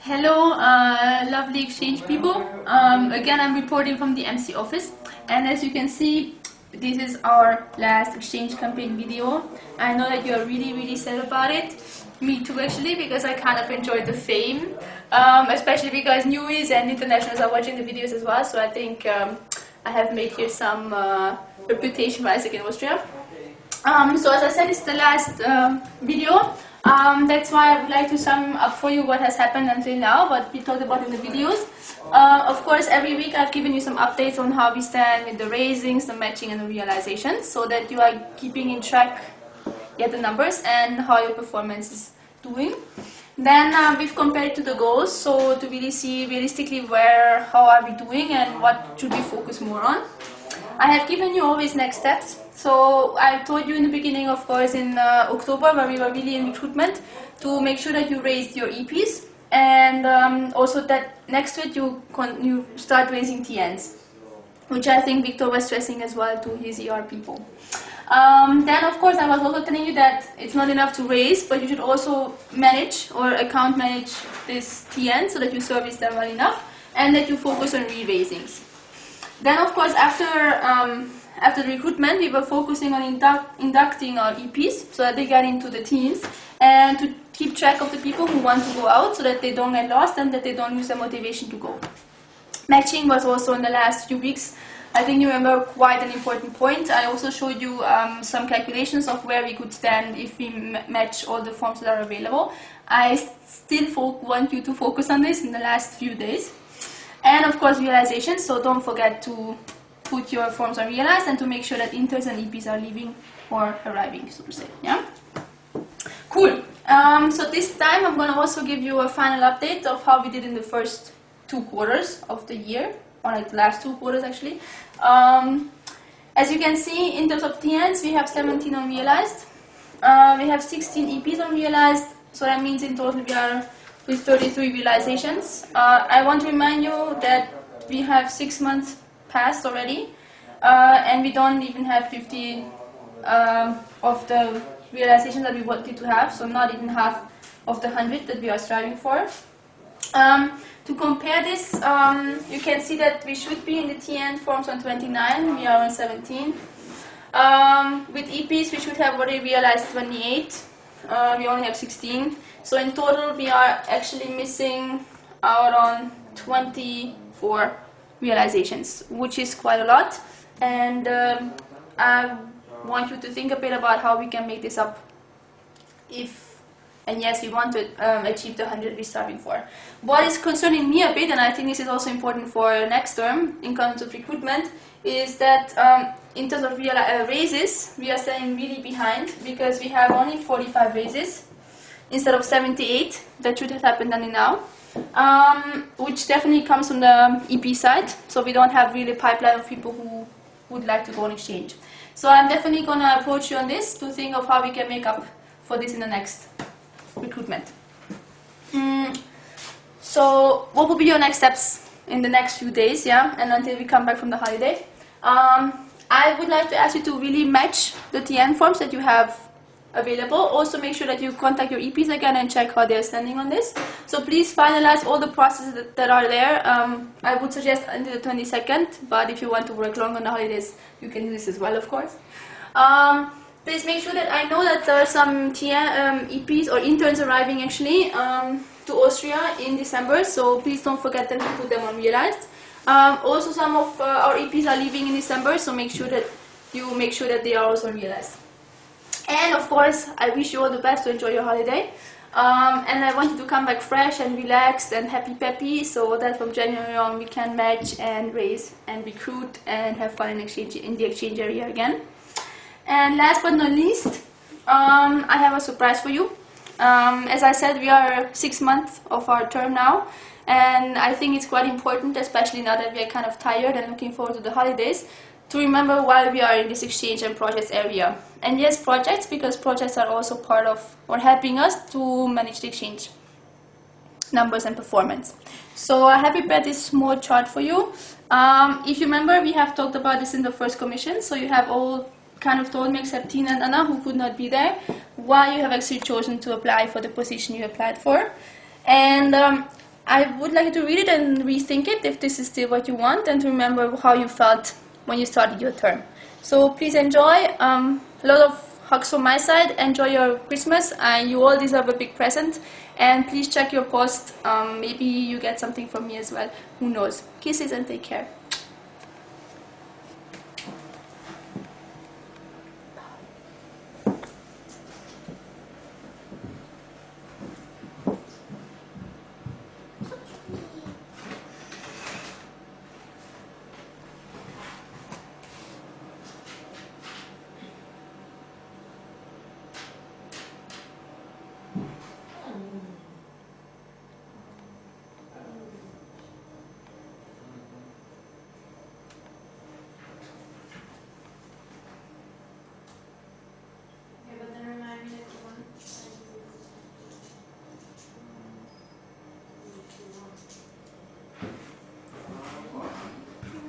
Hello, lovely exchange people. Again, I'm reporting from the MC office, and as you can see, this is our last exchange campaign video. I know that you are really sad about it. Me too, actually, because I kind of enjoyed the fame, especially because newies and internationals are watching the videos as well. So I think I have made here some reputation for AIESEC in Austria. So as I said, it's the last video. That's why I would like to sum up for you what has happened until now, what we talked about in the videos. Of course, every week I've given you some updates on how we stand with the raisings, the matching and the realizations, so that you are keeping in track the numbers and how your performance is doing. Then we've compared to the goals, so to really see realistically how are we doing and what should we focus more on. I have given you always next steps. So I told you in the beginning, of course, in October, where we were really in recruitment, to make sure that you raised your EPs, and also that next to it you start raising TNs, which I think Victor was stressing as well to his ER people. Then, of course, I was also telling you that it's not enough to raise, but you should also manage or account manage this TN so that you service them well enough and that you focus on re-raisings. Then, of course, after the recruitment, we were focusing on inducting our EPs so that they get into the teams and to keep track of the people who want to go out so that they don't get lost and that they don't lose their motivation to go. Matching was also in the last few weeks, I think you remember, quite an important point. I also showed you some calculations of where we could stand if we match all the forms that are available. I still want you to focus on this in the last few days. And of course realization, so don't forget to put your forms on realized and to make sure that interns and EPs are leaving or arriving, so to say. Yeah? Cool. So this time I'm going to also give you a final update of how we did in the first 2 quarters of the year, or like the last 2 quarters actually. As you can see, in terms of TNs, we have 17 unrealized. We have 16 EPs unrealized, so that means in total we are with 33 realizations. I want to remind you that we have 6 months passed already, and we don't even have 50 of the realizations that we wanted to have, so not even half of the 100 that we are striving for. To compare this, you can see that we should be in the TN forms on 29, we are on 17. With EPs, we should have already realized 28, we only have 16. So in total, we are actually missing out on 24 realizations, which is quite a lot. And I want you to think a bit about how we can make this up and yes, we want to achieve the 100 we're striving for. What is concerning me a bit, and I think this is also important for next term in terms of recruitment, is that in terms of raises, we are staying really behind because we have only 45 raises instead of 78 that should have happened only now, which definitely comes from the EP side, so we don't have really a pipeline of people who would like to go on exchange. So I'm definitely going to approach you on this to think of how we can make up for this in the next recruitment. So what will be your next steps in the next few days, and until we come back from the holiday? I would like to ask you to really match the TN forms that you have available. Also make sure that you contact your EPs again and check how they're standing on this. So please finalize all the processes that are there. I would suggest until the 22nd, but if you want to work long on the holidays, you can do this as well, of course. Please make sure that, I know that there are some EPs or interns arriving actually to Austria in December, so please don't forget them to put them on realized. Also some of our EPs are leaving in December, so make sure that they are also realized. And of course, I wish you all the best to enjoy your holiday. And I want you to come back fresh and relaxed and happy-peppy, so that from January on we can match and raise and recruit and have fun in the exchange area again. And last but not least, I have a surprise for you. As I said, we are 6 months of our term now, and I think it's quite important, especially now that we are kind of tired and looking forward to the holidays, to remember why we are in this exchange and projects area. And yes, projects, because projects are also part of or helping us to manage the exchange numbers and performance. So I have prepared this small chart for you. If you remember, we have talked about this in the first commission, so you have all kind of told me, except Tina and Anna, who could not be there, why you have actually chosen to apply for the position you applied for. And I would like you to read it and rethink it if this is still what you want, and to remember how you felt when you started your term. So please enjoy. A lot of hugs from my side. Enjoy your Christmas. You all deserve a big present. And please check your post. Maybe you get something from me as well. Who knows? Kisses and take care.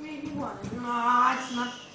Maybe one. No, it's not.